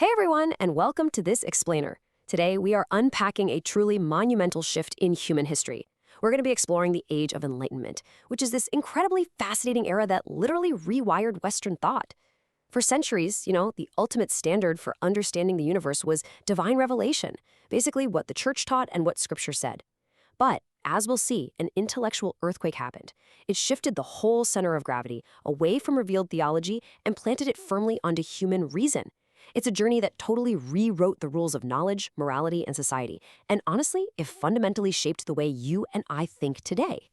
Hey everyone, and welcome to this explainer. Today we are unpacking a truly monumental shift in human history. We're going to be exploring the Age of Enlightenment, which is this incredibly fascinating era that literally rewired Western thought. For centuries, the ultimate standard for understanding the universe was divine revelation, basically what the church taught and what scripture said. But, as we'll see, an intellectual earthquake happened. It shifted the whole center of gravity away from revealed theology and planted it firmly onto human reason. It's a journey that totally rewrote the rules of knowledge, morality, and society, and honestly, it fundamentally shaped the way you and I think today.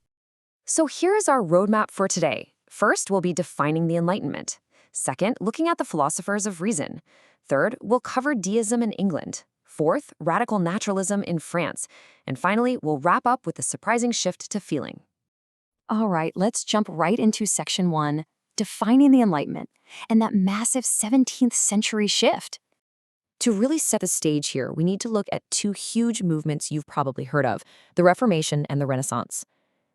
So here is our roadmap for today. First, we'll be defining the Enlightenment. Second, looking at the philosophers of reason. Third, we'll cover deism in England. Fourth, radical naturalism in France. And finally, we'll wrap up with a surprising shift to feeling. All right, let's jump right into section 1, defining the Enlightenment, and that massive 17th century shift. To really set the stage here, we need to look at two huge movements you've probably heard of, the Reformation and the Renaissance.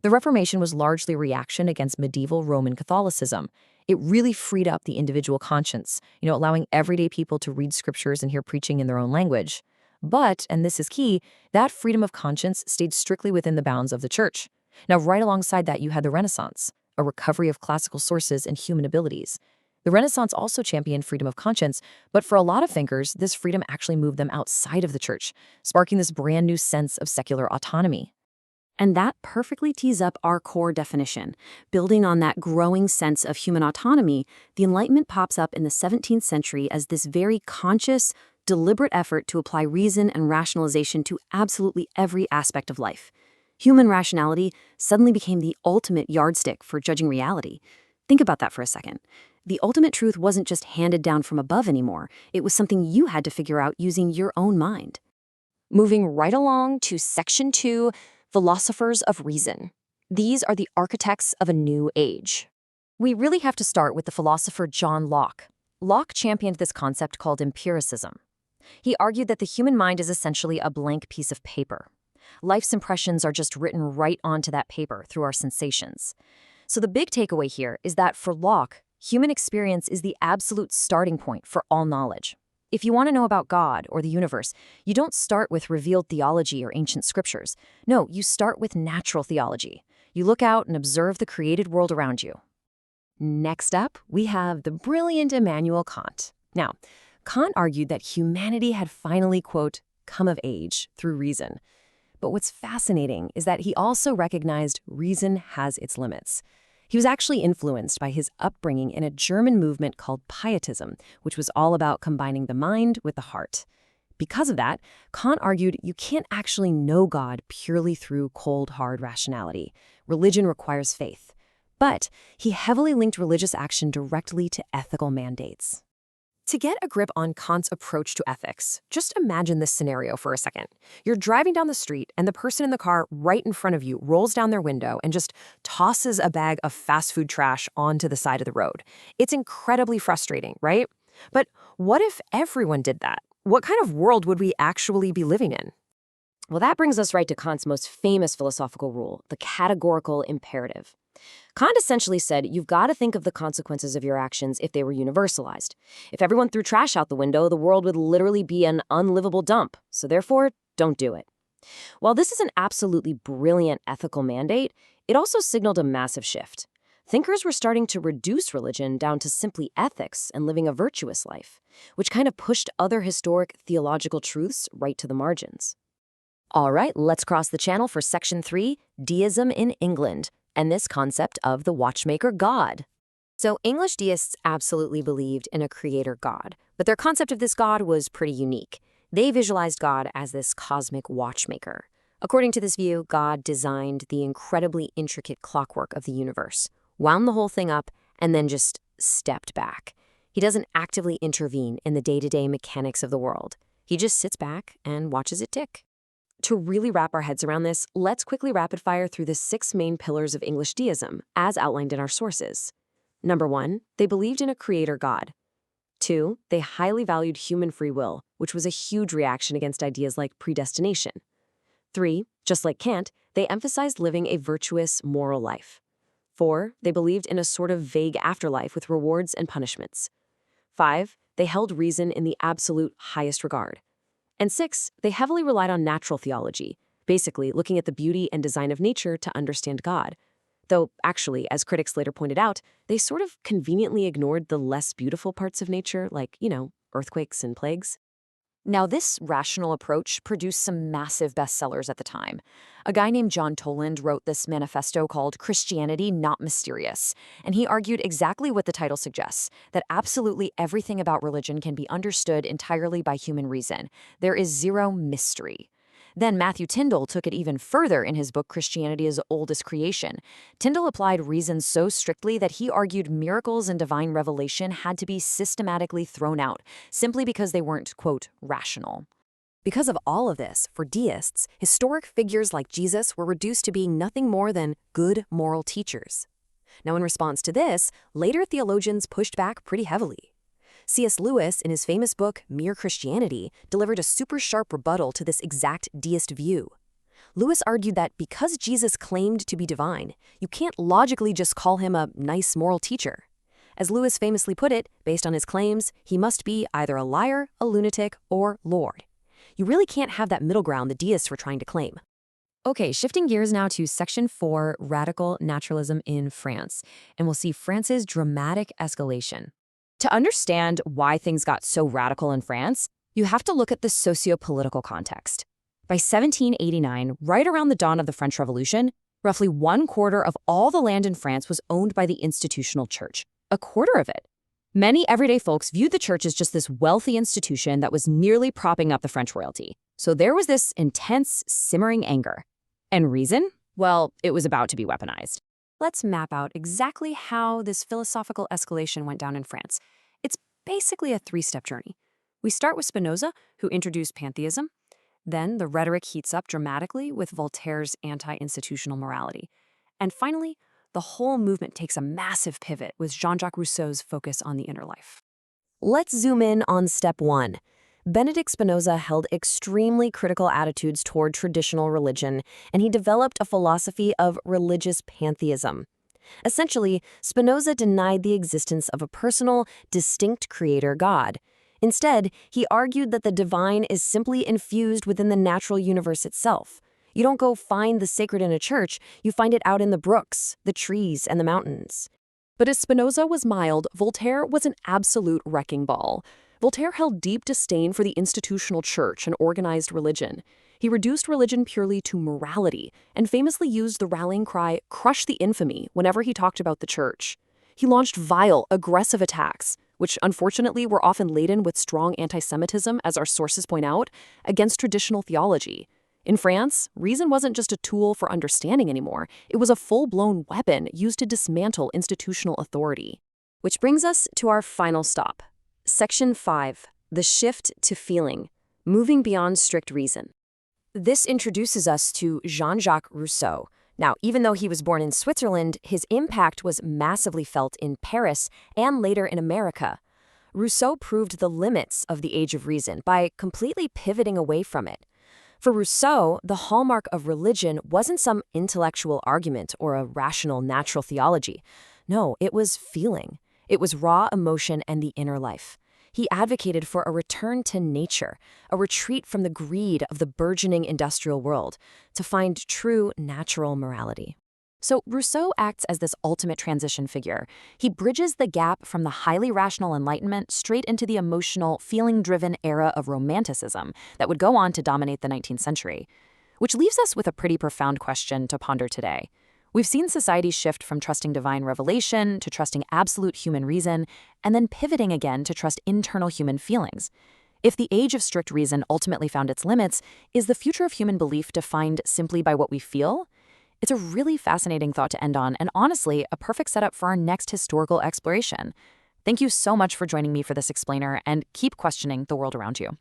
The Reformation was largely a reaction against medieval Roman Catholicism. It really freed up the individual conscience, allowing everyday people to read scriptures and hear preaching in their own language. But, and this is key, that freedom of conscience stayed strictly within the bounds of the church. Now, right alongside that, you had the Renaissance, a recovery of classical sources and human abilities. The Renaissance also championed freedom of conscience, but for a lot of thinkers, this freedom actually moved them outside of the church, sparking this brand new sense of secular autonomy. And that perfectly tees up our core definition. Building on that growing sense of human autonomy, the Enlightenment pops up in the 17th century as this very conscious, deliberate effort to apply reason and rationalization to absolutely every aspect of life. Human rationality suddenly became the ultimate yardstick for judging reality. Think about that for a second. The ultimate truth wasn't just handed down from above anymore. It was something you had to figure out using your own mind. Moving right along to section 2, philosophers of reason. These are the architects of a new age. We really have to start with the philosopher John Locke. Locke championed this concept called empiricism. He argued that the human mind is essentially a blank piece of paper. Life's impressions are just written right onto that paper through our sensations. So the big takeaway here is that for Locke, human experience is the absolute starting point for all knowledge. If you want to know about God or the universe, you don't start with revealed theology or ancient scriptures. No, you start with natural theology. You look out and observe the created world around you. Next up, we have the brilliant Immanuel Kant. Now, Kant argued that humanity had finally, quote, come of age through reason. But what's fascinating is that he also recognized reason has its limits. He was actually influenced by his upbringing in a German movement called Pietism, which was all about combining the mind with the heart. Because of that, Kant argued you can't actually know God purely through cold, hard rationality. Religion requires faith. But he heavily linked religious action directly to ethical mandates. To get a grip on Kant's approach to ethics, just imagine this scenario for a second. You're driving down the street, and the person in the car right in front of you rolls down their window and just tosses a bag of fast food trash onto the side of the road. It's incredibly frustrating, right? But what if everyone did that? What kind of world would we actually be living in? Well, that brings us right to Kant's most famous philosophical rule, the categorical imperative. Kant essentially said you've got to think of the consequences of your actions if they were universalized. If everyone threw trash out the window, the world would literally be an unlivable dump, so therefore, don't do it. While this is an absolutely brilliant ethical mandate, it also signaled a massive shift. Thinkers were starting to reduce religion down to simply ethics and living a virtuous life, which kind of pushed other historic theological truths right to the margins. All right, let's cross the channel for section 3, deism in England, and this concept of the watchmaker god. So English deists absolutely believed in a creator god, but their concept of this god was pretty unique. They visualized God as this cosmic watchmaker. According to this view, God designed the incredibly intricate clockwork of the universe, wound the whole thing up, and then just stepped back. He doesn't actively intervene in the day-to-day mechanics of the world. He just sits back and watches it tick. To really wrap our heads around this, let's quickly rapid fire through the 6 main pillars of English deism, as outlined in our sources. Number 1, they believed in a creator god. 2, they highly valued human free will, which was a huge reaction against ideas like predestination. 3, just like Kant, they emphasized living a virtuous, moral life. 4, they believed in a sort of vague afterlife with rewards and punishments. 5, They held reason in the absolute highest regard. And 6, they heavily relied on natural theology, basically looking at the beauty and design of nature to understand God. Though, actually, as critics later pointed out, they sort of conveniently ignored the less beautiful parts of nature, like, earthquakes and plagues. Now, this rational approach produced some massive bestsellers at the time. A guy named John Toland wrote this manifesto called Christianity Not Mysterious, and he argued exactly what the title suggests, that absolutely everything about religion can be understood entirely by human reason. There is zero mystery. Then Matthew Tyndall took it even further in his book Christianity's Oldest Creation. Tyndall applied reason so strictly that he argued miracles and divine revelation had to be systematically thrown out, simply because they weren't, quote, rational. Because of all of this, for deists, historic figures like Jesus were reduced to being nothing more than good moral teachers. Now, in response to this, later theologians pushed back pretty heavily. C.S. Lewis, in his famous book, Mere Christianity, delivered a super sharp rebuttal to this exact deist view. Lewis argued that because Jesus claimed to be divine, you can't logically just call him a nice moral teacher. As Lewis famously put it, based on his claims, he must be either a liar, a lunatic, or Lord. You really can't have that middle ground the deists were trying to claim. Okay, shifting gears now to Section 4, Radical Naturalism in France, and we'll see France's dramatic escalation. To understand why things got so radical in France, you have to look at the socio-political context. By 1789, right around the dawn of the French Revolution, roughly 1/4 of all the land in France was owned by the institutional church. 1/4 of it. Many everyday folks viewed the church as just this wealthy institution that was nearly propping up the French royalty. So there was this intense, simmering anger. And reason? Well, it was about to be weaponized. Let's map out exactly how this philosophical escalation went down in France. It's basically a 3-step journey. We start with Spinoza, who introduced pantheism. Then the rhetoric heats up dramatically with Voltaire's anti-institutional morality. And finally, the whole movement takes a massive pivot with Jean-Jacques Rousseau's focus on the inner life. Let's zoom in on step 1. Benedict Spinoza held extremely critical attitudes toward traditional religion, and he developed a philosophy of religious pantheism. Essentially, Spinoza denied the existence of a personal, distinct creator God. Instead, he argued that the divine is simply infused within the natural universe itself. You don't go find the sacred in a church, you find it out in the brooks, the trees, and the mountains. But as Spinoza was mild, Voltaire was an absolute wrecking ball. Voltaire held deep disdain for the institutional church and organized religion. He reduced religion purely to morality and famously used the rallying cry, "Crush the infamy," whenever he talked about the church. He launched vile, aggressive attacks, which unfortunately were often laden with strong anti-Semitism, as our sources point out, against traditional theology. In France, reason wasn't just a tool for understanding anymore, it was a full-blown weapon used to dismantle institutional authority. Which brings us to our final stop. Section 5, the shift to feeling, moving beyond strict reason. This introduces us to Jean-Jacques Rousseau. Now, even though he was born in Switzerland, his impact was massively felt in Paris and later in America. Rousseau proved the limits of the age of reason by completely pivoting away from it. For Rousseau, the hallmark of religion wasn't some intellectual argument or a rational natural theology. No, it was feeling. It was raw emotion and the inner life. He advocated for a return to nature, a retreat from the greed of the burgeoning industrial world, to find true natural morality. So Rousseau acts as this ultimate transition figure. He bridges the gap from the highly rational Enlightenment straight into the emotional, feeling-driven era of Romanticism that would go on to dominate the 19th century. Which leaves us with a pretty profound question to ponder today. We've seen society shift from trusting divine revelation to trusting absolute human reason, and then pivoting again to trust internal human feelings. If the age of strict reason ultimately found its limits, is the future of human belief defined simply by what we feel? It's a really fascinating thought to end on, and honestly, a perfect setup for our next historical exploration. Thank you so much for joining me for this explainer, and keep questioning the world around you.